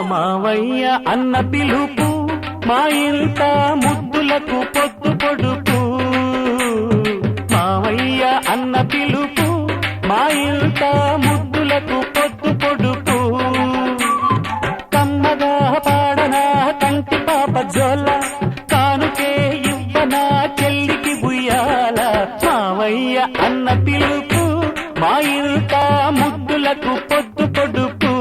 మావయ్య అన్న పిలుపు మా ఇంట ముద్దులకు పొద్దు పొడుపు. మావయ్య అన్న పిలుపు మా ఇంట ముద్దులకు పొద్దు పొడుపు. కమ్మగా పాడనా కంటి పాప జోల, కానుకే ఇవ్వనా చెల్లికి బుయ్యాల. మావయ్య అన్న పిలుపు మా ఇంట ముద్దులకు పొద్దు పొడుపు.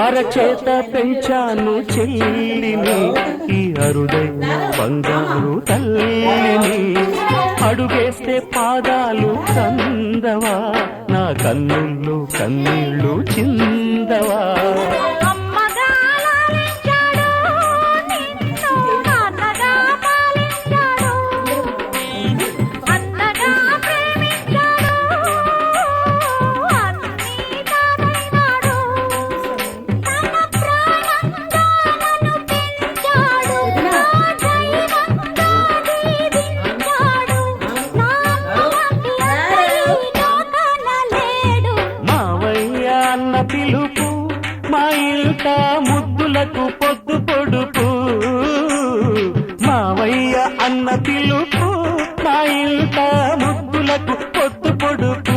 అరచేత పెంచాను చెల్లిని, ఈ అరుదైన బంగారు తల్లిని. అడుగేస్తే పాదాలు కందవా, నా కన్నుల్లో కన్నీళ్ళు చిందవా. పిలుపు మా ఇంట ముద్దులకు పొద్దు పొడుపు. మావయ్య అన్న పిలుపు మా ఇంట ముద్దులకు పొద్దు పొడుపు.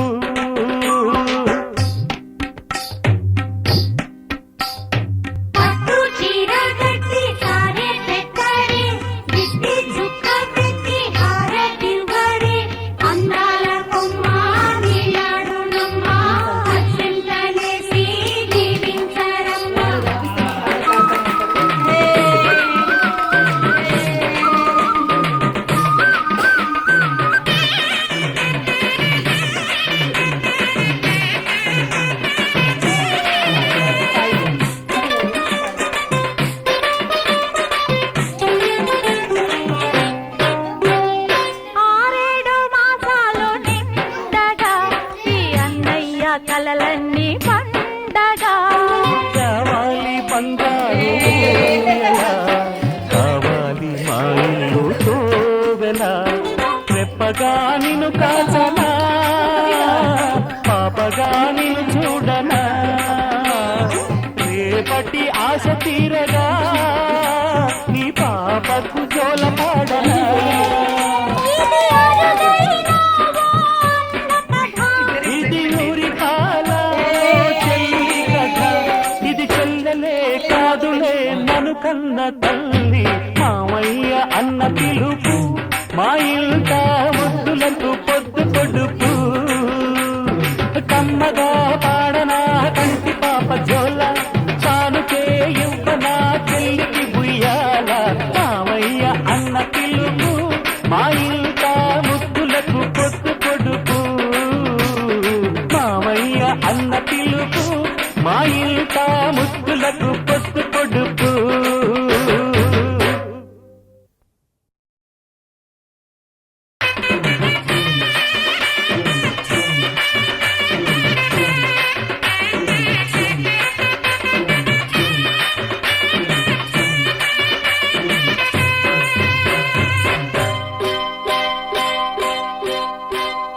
కలలన్నీ పండగా కావాలి బంగారు, కావాలి మా ఇల్లు తోవెల. రెప్పగా నిన్ను కాచనా, పాపగా నిన్ను చూడనా. రేపటి ఆశ తీరగా నీ పాపకు జోల పాడనా. కాదులే నన్ను కన్న తల్లి. మావయ్య అన్న పిలుపు మా ఇంట ముద్దులకు పొద్దు పొడుపు. కమ్మగా పాడనా కంటి పాప జోల, కానుకే ఇవ్వనా చెల్లికి బుయ్యాల. మావయ్య అన్న పిలుపు మా ఇంట ముద్దులకు పొద్దు పొడుపు. మావయ్య అన్న పిలుపు మా ఇంట ముద్దులకు పొద్దు పొడుపు.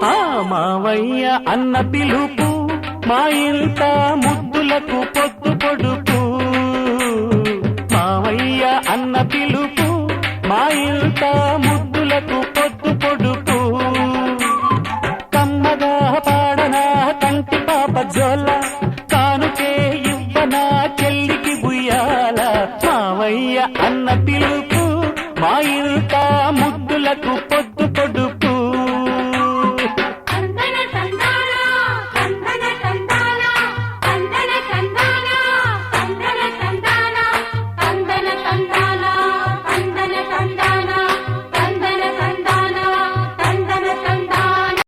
మావయ్య అన్న పిలుపు మా ఇంట ముద్దులకు పొద్దు పొడుపు. మావయ్య అన్న పిలుపు మా ఇంట ముద్దులకు పొద్దు పొడుపు. కమ్మగా పాడనా కంటి పాప జోల, కానుకే ఇవ్వనా చెల్లికి బుయ్యాల. మావయ్య అన్న పిలుపు మా ఇంట ముద్దులకు పొద్దు